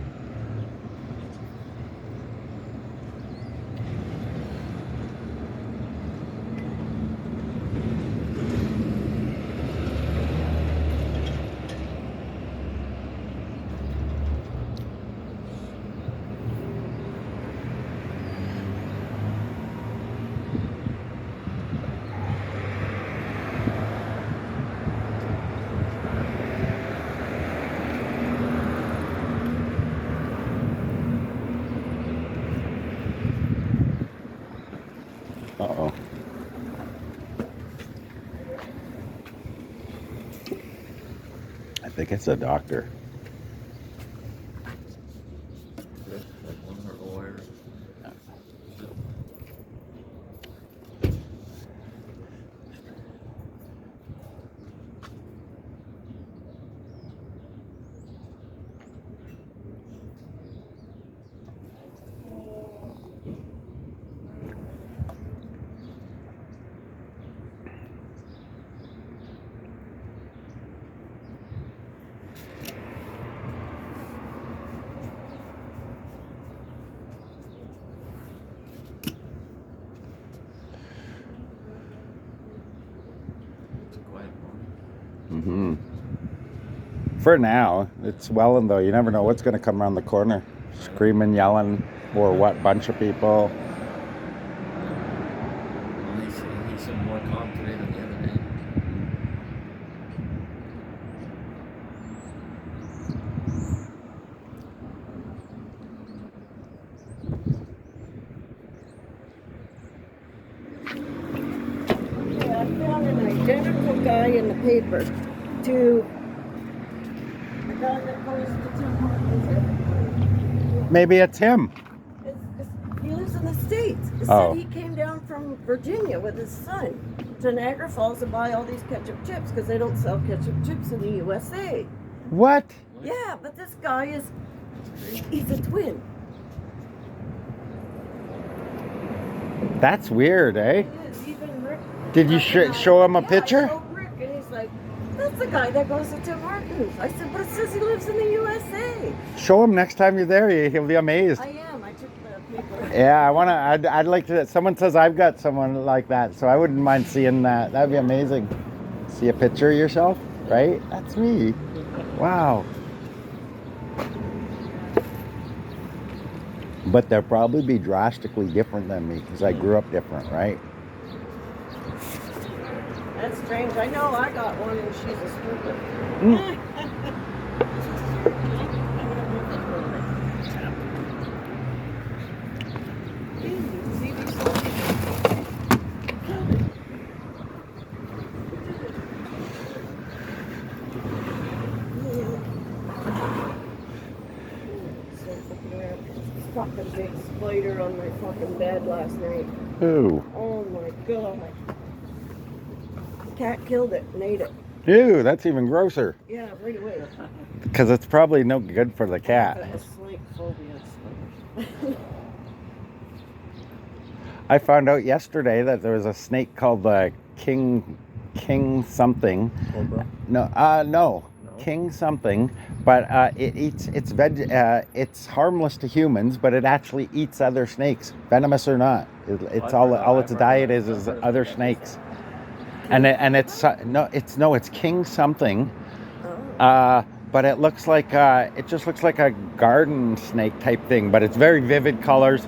A: think it's a doctor.
B: Like one of her lawyers. It's a quiet one.
A: For now, it's Welland though. You never know what's going to come around the corner. Screaming, yelling, or what bunch of people.
B: Well, he seemed more calm today than the other day.
C: Yeah, I found an identical guy in the paper to the guy that goes to Tim Hortons.
A: Maybe it's him.
C: He lives in the States. It
A: Oh.
C: said he came down from Virginia with his son to Niagara Falls to buy all these ketchup chips because they don't sell ketchup chips in the USA.
A: What?
C: Yeah, but this guy he's a twin.
A: That's weird, eh?
C: He is. Even Rick.
A: Did you show him a
C: Yeah,
A: picture?
C: I showed Rick, and he's like, that's the guy that goes to Tim Hortons. I said, but it says he lives in the USA.
A: Show him next time you're there. He'll be amazed.
C: I am. I took the paper.
A: Yeah, I'd like to. Someone says I've got someone like that, so I wouldn't mind seeing that. That'd be amazing. See a picture of yourself, right? That's me. Wow. But they'll probably be drastically different than me because I grew up different, right?
C: That's strange. I know I got one and she's a stripper. Fucking big spider on my fucking bed last night.
A: Ooh.
C: Oh my god. The cat killed it and ate it.
A: Ew, that's even grosser.
C: Yeah, right away.
A: Because it's probably no good for the
C: I
A: cat.
C: have a snake phobia.
A: I found out yesterday that there was a snake called the king something.
E: Cobra.
A: No, king something. But it eats. It's harmless to humans, but it actually eats other snakes, venomous or not. It's all its diet is other snakes. And it's king something. But it looks like it just looks like a garden snake type thing. But it's very vivid colors.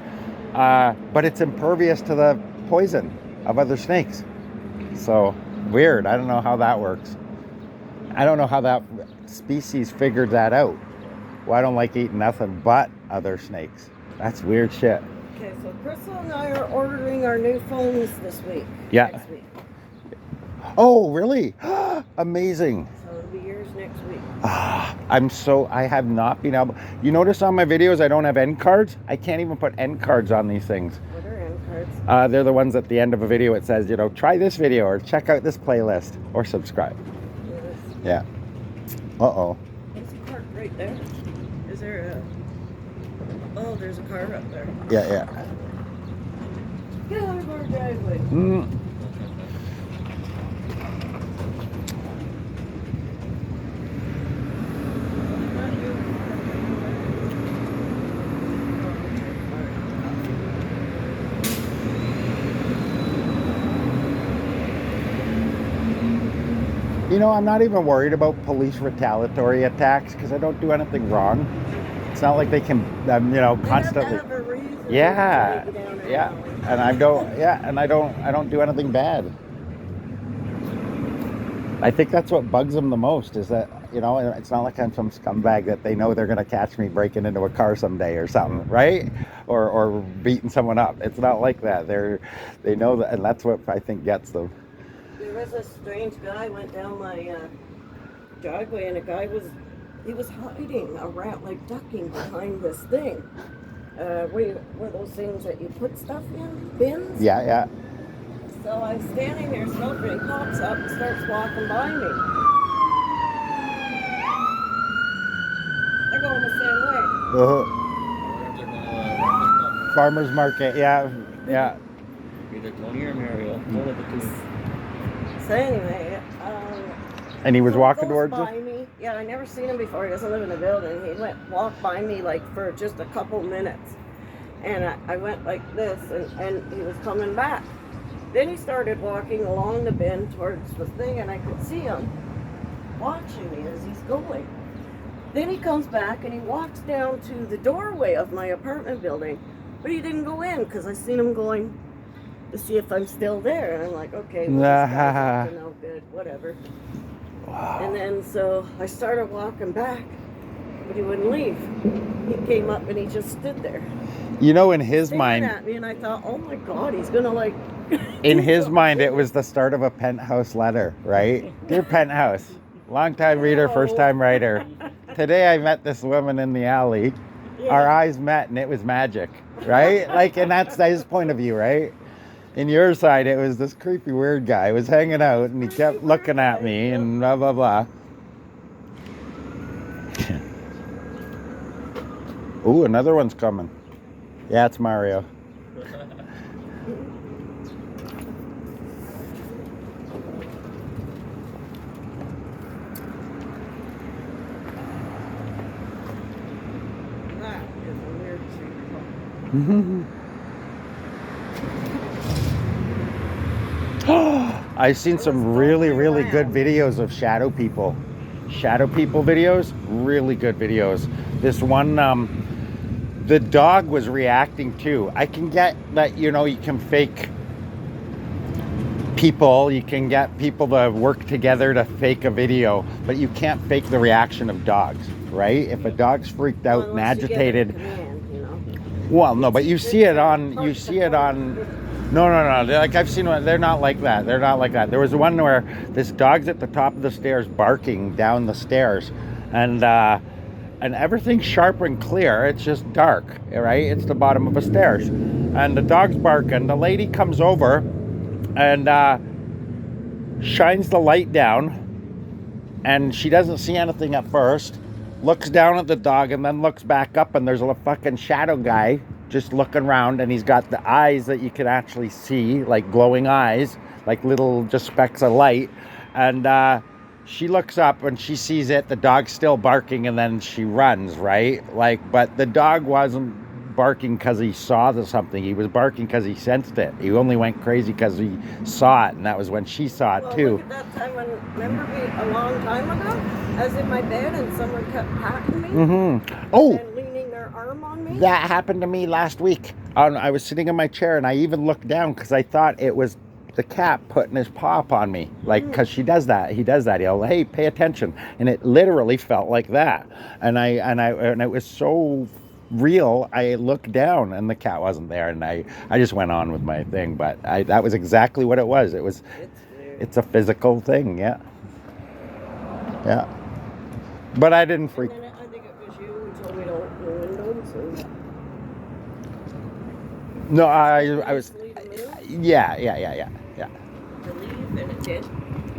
A: But it's impervious to the poison of other snakes. So weird. I don't know how that works. I don't know how that species figured that out. Well, I don't like eating nothing but other snakes. That's weird shit.
C: Okay, so Crystal and I are ordering our new phones this week.
A: Yeah.
C: Next week.
A: Oh, really? Amazing.
C: So it'll be yours next week.
A: I have not been able. You notice on my videos I don't have end cards? I can't even put end cards on these things.
C: What are end cards?
A: They're the ones at the end of a video. It says, try this video or check out this playlist or subscribe. Yeah. Uh-oh.
C: There's a cart right there. Is there a... Oh, there's a car up there.
A: Yeah.
C: Get out of our driveway.
A: I'm not even worried about police retaliatory attacks because I don't do anything wrong. It's not like they can, constantly.
C: They have to have a reason to
A: Yeah,
C: take you down there.
A: yeah, and I don't do anything bad. I think that's what bugs them the most is that, it's not like I'm some scumbag that they know they're going to catch me breaking into a car someday or something, right? Or beating someone up. It's not like that. They know that, and that's what I think gets them.
C: There was a strange guy went down my driveway, and a guy he was hiding around, like ducking behind this thing. Where those things that you put stuff in, bins?
A: Yeah, yeah.
C: So I'm standing there smoking, and he pops up and starts walking by me. They're going the same way.
A: Uh-huh.
B: I wonder if they're gonna
A: Farmer's market, yeah, yeah.
B: either Tony or Mario. One of the two.
C: So anyway,
A: And he was
C: so
A: walking
C: goes
A: towards
C: by
A: you?
C: me. Yeah, I never seen him before. He doesn't live in the building. He walked by me like for just a couple minutes, and I went like this, and he was coming back. Then he started walking along the bin towards the thing, and I could see him watching me as he's going. Then he comes back and he walks down to the doorway of my apartment building, but he didn't go in because I seen him going to see if I'm still there. And I'm like, okay, well, this guy's up to no good, whatever.
A: Wow.
C: And then so I started walking back, but he wouldn't leave. He came up and he just stood there
A: You know, in his
C: staring
A: mind,
C: at me, and I thought, oh my God, he's gonna like.
A: in
C: do
A: his
C: something.
A: mind, it was the start of a Penthouse letter, right? Dear Penthouse, long-time reader,
C: No.
A: first-time writer. Today I met this woman in the alley.
C: Yeah.
A: Our eyes met and it was magic, right? Like, and that's his point of view, right? In your side, it was this creepy weird guy was hanging out and he kept looking at me and blah, blah, blah. Ooh, another one's coming. Yeah, it's Mario.
C: That is a weird street.
A: I've seen some really, really good videos of shadow people. Shadow people videos, really good videos. This one, the dog was reacting too. I can get that, you know, you can fake people, you can get people to work together to fake a video, but you can't fake the reaction of dogs, right? If a dog's freaked out and
C: Unless you get a
A: agitated,
C: command, you know.
A: well, no, but you see it on, no, like I've seen one, they're not like that. They're not like that. There was one where this dog's at the top of the stairs barking down the stairs, and everything's sharp and clear. It's just dark, right? It's the bottom of the stairs, and the dog's barking. The lady comes over and shines the light down, and she doesn't see anything at first. Looks down at the dog and then looks back up, and there's a fucking shadow guy just looking around, and he's got the eyes that you can actually see, like glowing eyes, like little just specks of light. And she looks up and she sees it, the dog's still barking, and then she runs, right? Like, but the dog wasn't barking because he saw something. He was barking because he sensed it. He only went crazy because he saw it, and that was when she saw it
C: Well,
A: too.
C: look at that time when, remember me a long time ago? I was in my bed and someone kept patting me
A: Oh,
C: and leaning their arm on me.
A: that happened to me last week. I was sitting in my chair and I even looked down because I thought it was the cat putting his paw up on me, like, because she does that. He does that. He'll, hey, pay attention, and it literally felt like that. And it was so real. I looked down and the cat wasn't there, and I just went on with my thing. But that was exactly what it was.
C: It's weird.
A: It's a physical thing. Yeah. But I didn't freak.
C: And then I think it was you who told me to open the windows.
A: No, I was.
C: Leave the window,
A: Yeah.
C: to leave, and it did.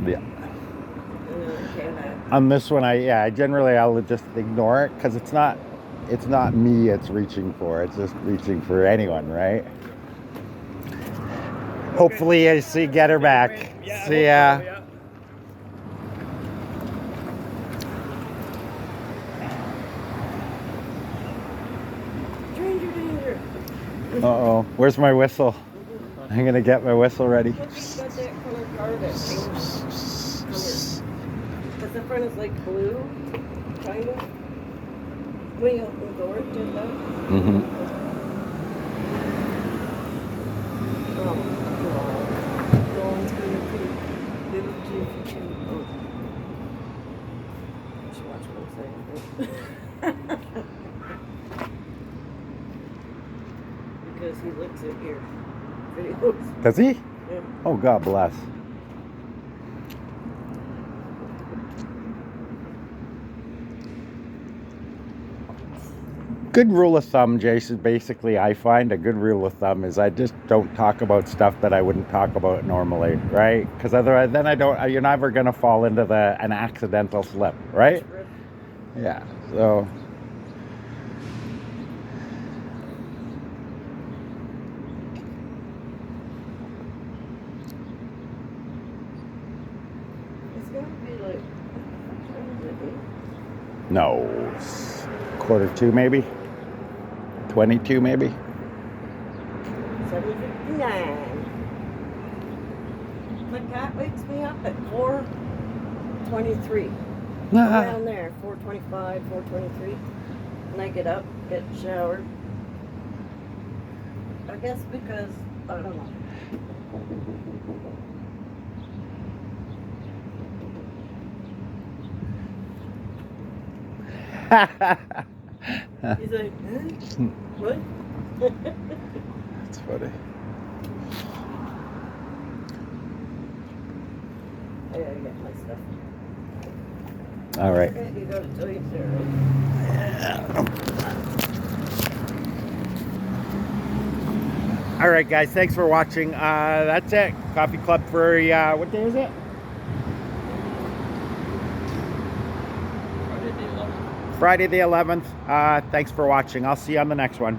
A: Yeah.
C: And then it came back.
A: On this one, I'll just ignore it because it's not me it's reaching for. It's just reaching for anyone, right? Hopefully, I get her back.
D: Yeah,
A: See ya.
D: yeah.
C: Stranger danger.
A: Uh-oh. Where's my whistle? I'm gonna get my whistle ready.
C: Look, he's got that color car that changes colors. Because the front is like blue, kind of. When you open the door, it did that.
A: Mm-hmm.
C: Oh, God. Going through the creek. Little Jiffy Chew. Oh. I should watch what I'm saying. Because he looks at your videos.
A: Does he?
C: Yeah.
A: Oh, God bless. Good rule of thumb, Jason, basically, I find a good rule of thumb is I just don't talk about stuff that I wouldn't talk about normally, right? Because otherwise, then you're never going to fall into an accidental slip, right? Yeah, so.
C: It's gonna be like, what time is it?
A: No, it's 1:45 maybe, 22 maybe.
C: 7:59. My cat wakes me up at 4:23. Around there, 4:25, 4:23. And I get up, get showered. I guess because, I don't know. He's like, huh? What?
A: That's funny.
C: I gotta get my stuff.
A: All right.
C: Okay, you go to Toys R
A: All right, guys. Thanks for watching. That's it. Coffee Club for what day is it?
B: Friday the 11th.
A: Friday the 11th. Thanks for watching. I'll see you on the next one.